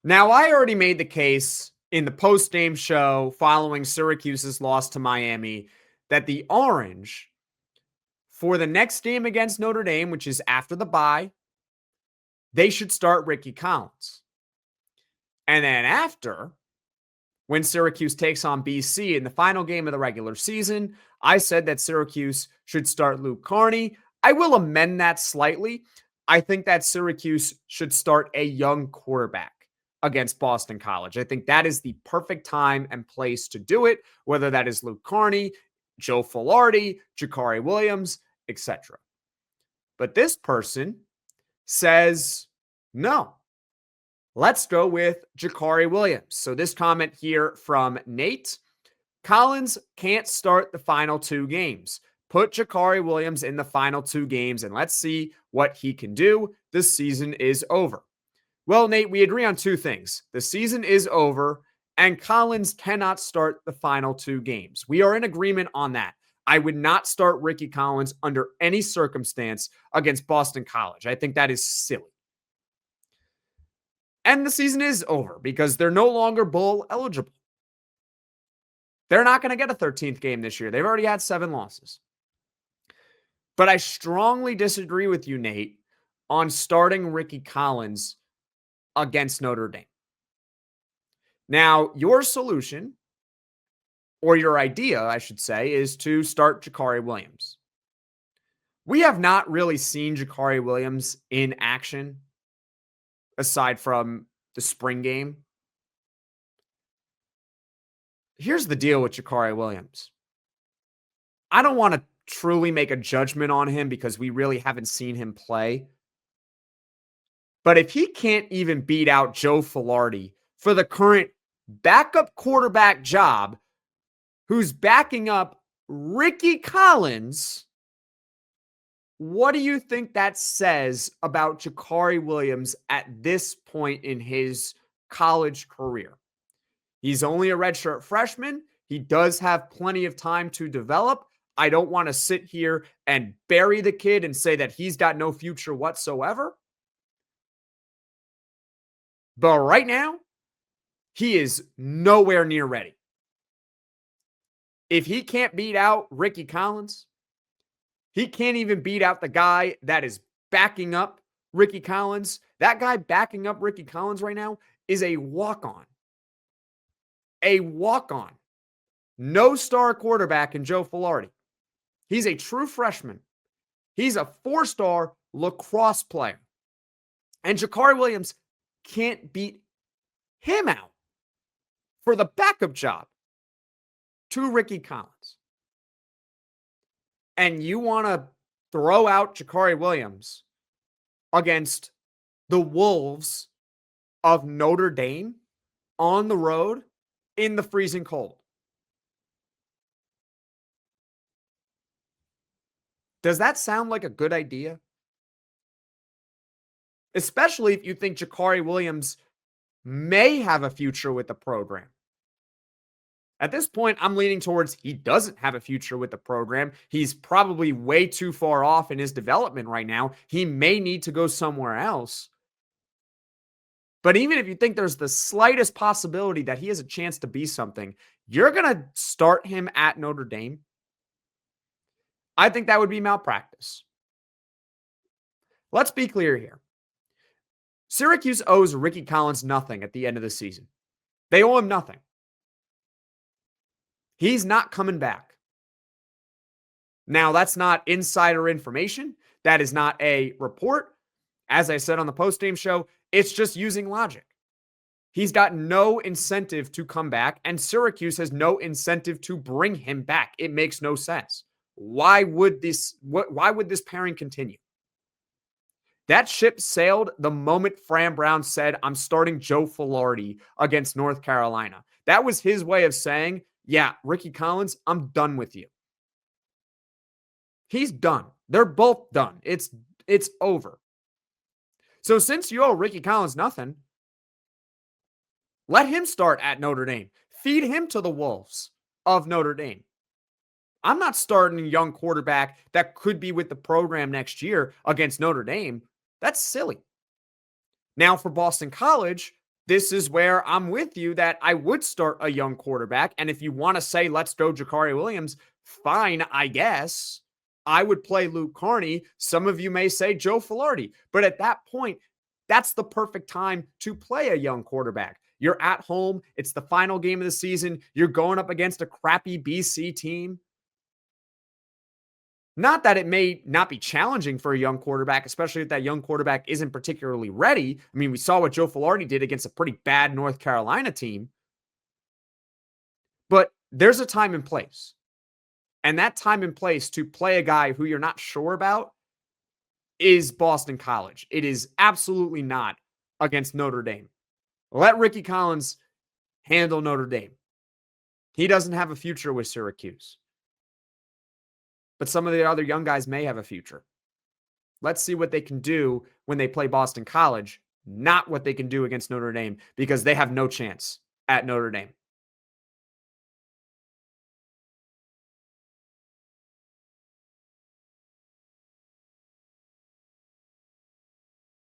Now, I already made the case in the post-game show following Syracuse's loss to Miami that the Orange, for the next game against Notre Dame, which is after the bye, they should start Rickie Collins. And then after, when Syracuse takes on BC in the final game of the regular season, I said that Syracuse should start Luke Carney. I will amend that slightly. I think that Syracuse should start a young quarterback against Boston College. I think that is the perfect time and place to do it, whether that is Luke Carney, Joe Filardi, Jakhari Williams, etc. But this person says, no, let's go with Jakhari Williams. So this comment here from Nate: Collins can't start the final 2 games. Put Jakhari Williams in the final 2 games and let's see what he can do. The season is over. Well, Nate, we agree on 2 things. The season is over and Collins cannot start the final 2 games. We are in agreement on that. I would not start Rickie Collins under any circumstance against Boston College. I think that is silly. And the season is over because they're no longer bowl eligible. They're not going to get a 13th game this year. They've already had 7 losses. But I strongly disagree with you, Nate, on starting Rickie Collins against Notre Dame. Now, your solution, or your idea, I should say, is to start Jakhari Williams. We have not really seen Jakhari Williams in action aside from the spring game. Here's the deal with Jakhari Williams. I don't want to truly make a judgment on him because we really haven't seen him play. But if he can't even beat out Joe Filardi for the current backup quarterback job, who's backing up Rickie Collins, what do you think that says about Jakhari Williams at this point in his college career? He's only a redshirt freshman. He does have plenty of time to develop. I don't want to sit here and bury the kid and say that he's got no future whatsoever. But right now, he is nowhere near ready. If he can't beat out Rickie Collins, he can't even beat out the guy that is backing up Rickie Collins. That guy backing up Rickie Collins right now is a walk-on. A walk-on. No star quarterback in Joe Filardi. He's a true freshman. He's a 4-star lacrosse player. And Jakhari Williams can't beat him out for the backup job to Rickie Collins. And you want to throw out Jakhari Williams against the Wolves of Notre Dame on the road in the freezing cold. Does that sound like a good idea? Especially if you think Jakhari Williams may have a future with the program. At this point, I'm leaning towards he doesn't have a future with the program. He's probably way too far off in his development right now. He may need to go somewhere else. But even if you think there's the slightest possibility that he has a chance to be something, you're going to start him at Notre Dame. I think that would be malpractice. Let's be clear here. Syracuse owes Rickie Collins nothing at the end of the season. They owe him nothing. He's not coming back. Now, that's not insider information. That is not a report. As I said on the postgame show, it's just using logic. He's got no incentive to come back, and Syracuse has no incentive to bring him back. It makes no sense. Why would this pairing continue? That ship sailed the moment Fran Brown said, I'm starting Joe Filardi against North Carolina. That was his way of saying, yeah, Rickie Collins, I'm done with you. He's done. They're both done. It's over. So since you owe Rickie Collins nothing, let him start at Notre Dame. Feed him to the Wolves of Notre Dame. I'm not starting a young quarterback that could be with the program next year against Notre Dame. That's silly. Now for Boston College, this is where I'm with you that I would start a young quarterback. And if you want to say, let's go Jakhari Williams, fine, I guess. I would play Luke Carney. Some of you may say Joe Filardi. But at that point, that's the perfect time to play a young quarterback. You're at home. It's the final game of the season. You're going up against a crappy BC team. Not that it may not be challenging for a young quarterback, especially if that young quarterback isn't particularly ready. I mean, we saw what Joe Filardi did against a pretty bad North Carolina team. But there's a time and place. And that time and place to play a guy who you're not sure about is Boston College. It is absolutely not against Notre Dame. Let Rickie Collins handle Notre Dame. He doesn't have a future with Syracuse. But some of the other young guys may have a future. Let's see what they can do when they play Boston College, not what they can do against Notre Dame, because they have no chance at Notre Dame.